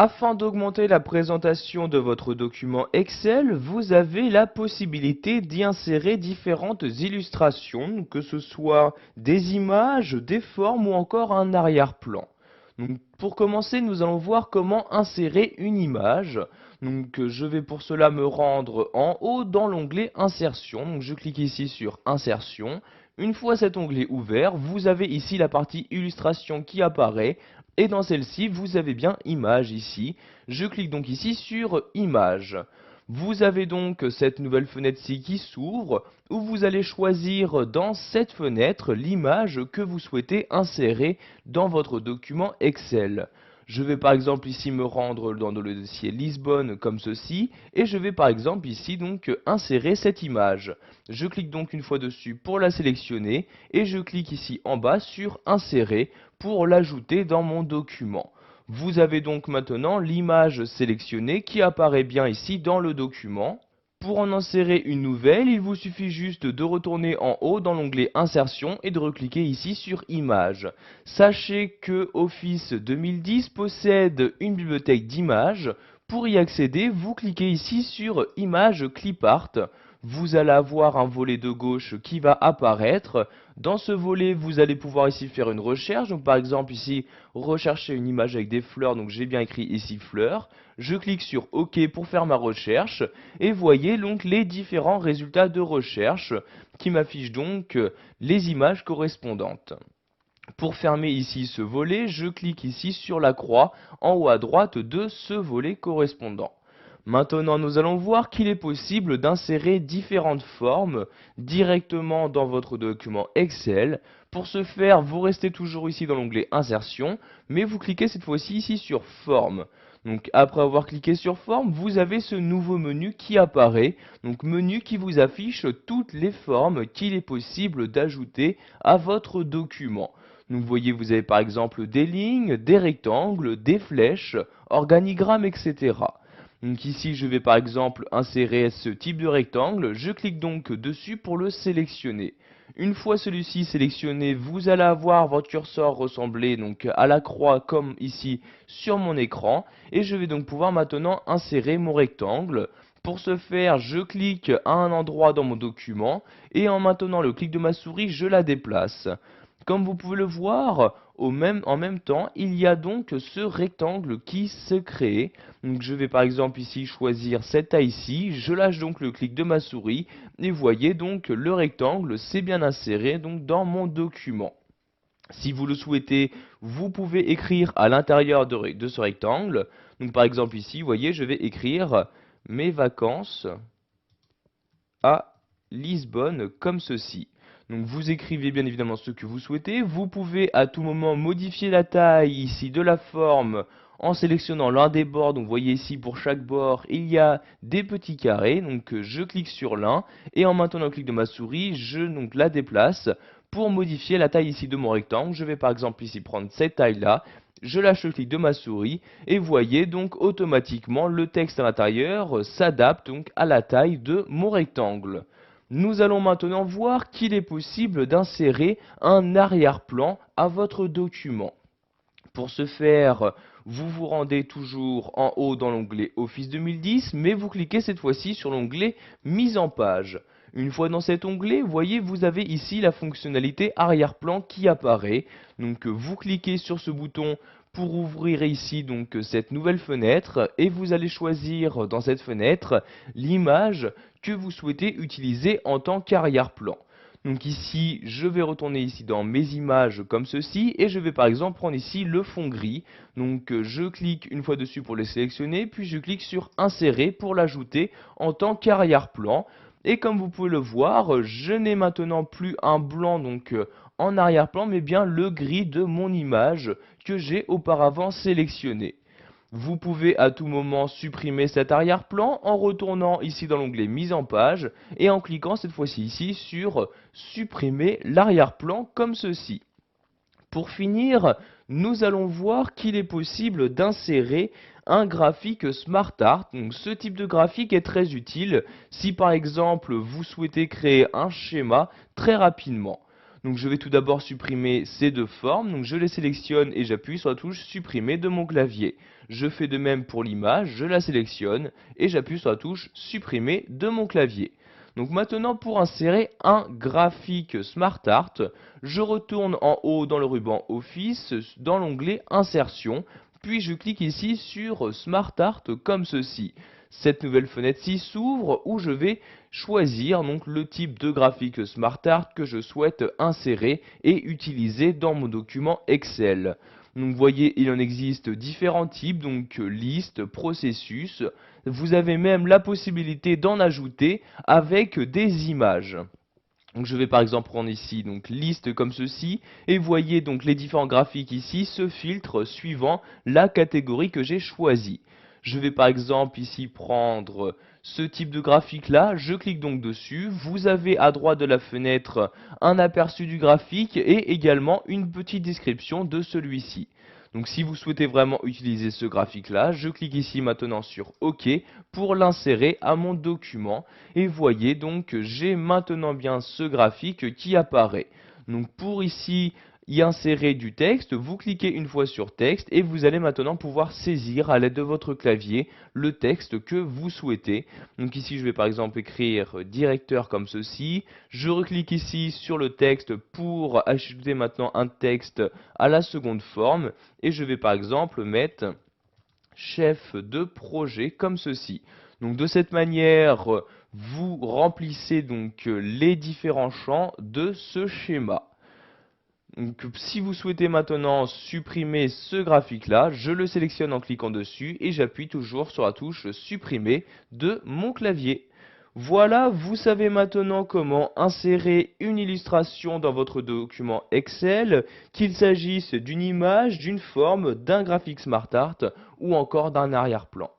Afin d'augmenter la présentation de votre document Excel, vous avez la possibilité d'y insérer différentes illustrations, que ce soit des images, des formes ou encore un arrière-plan. Donc, pour commencer, nous allons voir comment insérer une image. Donc, je vais pour cela me rendre en haut dans l'onglet Insertion. Donc, je clique ici sur Insertion. Une fois cet onglet ouvert, vous avez ici la partie Illustration qui apparaît. Et dans celle-ci, vous avez bien Image ici. Je clique donc ici sur Image. Vous avez donc cette nouvelle fenêtre-ci qui s'ouvre, où vous allez choisir dans cette fenêtre l'image que vous souhaitez insérer dans votre document Excel. Je vais par exemple ici me rendre dans le dossier Lisbonne comme ceci, et je vais par exemple ici donc insérer cette image. Je clique donc une fois dessus pour la sélectionner, et je clique ici en bas sur Insérer pour l'ajouter dans mon document. Vous avez donc maintenant l'image sélectionnée qui apparaît bien ici dans le document. Pour en insérer une nouvelle, il vous suffit juste de retourner en haut dans l'onglet Insertion et de recliquer ici sur Images. Sachez que Office 2010 possède une bibliothèque d'images. Pour y accéder, vous cliquez ici sur Images Clipart. Vous allez avoir un volet de gauche qui va apparaître. Dans ce volet, vous allez pouvoir ici faire une recherche. Donc par exemple ici, rechercher une image avec des fleurs. Donc j'ai bien écrit ici fleurs. Je clique sur OK pour faire ma recherche. Et voyez donc les différents résultats de recherche qui m'affichent donc les images correspondantes. Pour fermer ici ce volet, je clique ici sur la croix en haut à droite de ce volet correspondant. Maintenant, nous allons voir qu'il est possible d'insérer différentes formes directement dans votre document Excel. Pour ce faire, vous restez toujours ici dans l'onglet Insertion, mais vous cliquez cette fois-ci ici sur Forme. Donc après avoir cliqué sur Forme, vous avez ce nouveau menu qui apparaît. Donc menu qui vous affiche toutes les formes qu'il est possible d'ajouter à votre document. Donc vous voyez, vous avez par exemple des lignes, des rectangles, des flèches, organigrammes, etc. Donc ici, je vais par exemple insérer ce type de rectangle. Je clique donc dessus pour le sélectionner. Une fois celui-ci sélectionné, vous allez avoir votre curseur ressembler donc à la croix comme ici sur mon écran. Et je vais donc pouvoir maintenant insérer mon rectangle. Pour ce faire, je clique à un endroit dans mon document et en maintenant le clic de ma souris, je la déplace. Comme vous pouvez le voir, en même temps, il y a donc ce rectangle qui se crée. Donc je vais par exemple ici choisir cette taille-ci, je lâche donc le clic de ma souris et voyez donc le rectangle s'est bien inséré donc dans mon document. Si vous le souhaitez, vous pouvez écrire à l'intérieur de ce rectangle. Donc par exemple ici, vous voyez, je vais écrire mes vacances à Lisbonne comme ceci. Donc vous écrivez bien évidemment ce que vous souhaitez. Vous pouvez à tout moment modifier la taille ici de la forme en sélectionnant l'un des bords. Donc vous voyez ici pour chaque bord il y a des petits carrés. Donc je clique sur l'un et en maintenant le clic de ma souris, je donc la déplace pour modifier la taille ici de mon rectangle. Je vais par exemple ici prendre cette taille là. Je lâche le clic de ma souris et voyez donc automatiquement le texte à l'intérieur s'adapte donc à la taille de mon rectangle. Nous allons maintenant voir qu'il est possible d'insérer un arrière-plan à votre document. Pour ce faire, vous vous rendez toujours en haut dans l'onglet Office 2010, mais vous cliquez cette fois-ci sur l'onglet Mise en page. Une fois dans cet onglet, vous voyez, vous avez ici la fonctionnalité arrière-plan qui apparaît. Donc vous cliquez sur ce bouton pour ouvrir ici donc cette nouvelle fenêtre et vous allez choisir dans cette fenêtre l'image que vous souhaitez utiliser en tant qu'arrière-plan. Donc ici, je vais retourner ici dans mes images comme ceci et je vais par exemple prendre ici le fond gris. Donc je clique une fois dessus pour le sélectionner, puis je clique sur insérer pour l'ajouter en tant qu'arrière-plan. Et comme vous pouvez le voir, je n'ai maintenant plus un blanc donc en arrière-plan, mais bien le gris de mon image que j'ai auparavant sélectionné. Vous pouvez à tout moment supprimer cet arrière-plan en retournant ici dans l'onglet Mise en page et en cliquant cette fois-ci ici sur Supprimer l'arrière-plan comme ceci. Pour finir, nous allons voir qu'il est possible d'insérer un graphique SmartArt. Donc, ce type de graphique est très utile si par exemple vous souhaitez créer un schéma très rapidement. Donc je vais tout d'abord supprimer ces deux formes, donc je les sélectionne et j'appuie sur la touche supprimer de mon clavier. Je fais de même pour l'image, je la sélectionne et j'appuie sur la touche supprimer de mon clavier. Donc maintenant pour insérer un graphique SmartArt, je retourne en haut dans le ruban Office, dans l'onglet Insertion, puis je clique ici sur SmartArt comme ceci. Cette nouvelle fenêtre-ci s'ouvre où je vais choisir donc le type de graphique SmartArt que je souhaite insérer et utiliser dans mon document Excel. Donc vous voyez, il en existe différents types, donc liste, processus. Vous avez même la possibilité d'en ajouter avec des images. Donc je vais par exemple prendre ici donc liste comme ceci et vous voyez donc les différents graphiques ici se filtrent suivant la catégorie que j'ai choisie. Je vais par exemple ici prendre ce type de graphique là, je clique donc dessus, vous avez à droite de la fenêtre un aperçu du graphique et également une petite description de celui-ci. Donc si vous souhaitez vraiment utiliser ce graphique là, je clique ici maintenant sur OK pour l'insérer à mon document et voyez donc que j'ai maintenant bien ce graphique qui apparaît. Donc pour ici y insérer du texte, vous cliquez une fois sur texte et vous allez maintenant pouvoir saisir à l'aide de votre clavier le texte que vous souhaitez. Donc ici je vais par exemple écrire directeur comme ceci, je reclique ici sur le texte pour ajouter maintenant un texte à la seconde forme et je vais par exemple mettre chef de projet comme ceci. Donc de cette manière, vous remplissez donc les différents champs de ce schéma. Donc, si vous souhaitez maintenant supprimer ce graphique-là, je le sélectionne en cliquant dessus et j'appuie toujours sur la touche supprimer de mon clavier. Voilà, vous savez maintenant comment insérer une illustration dans votre document Excel, qu'il s'agisse d'une image, d'une forme, d'un graphique SmartArt ou encore d'un arrière-plan.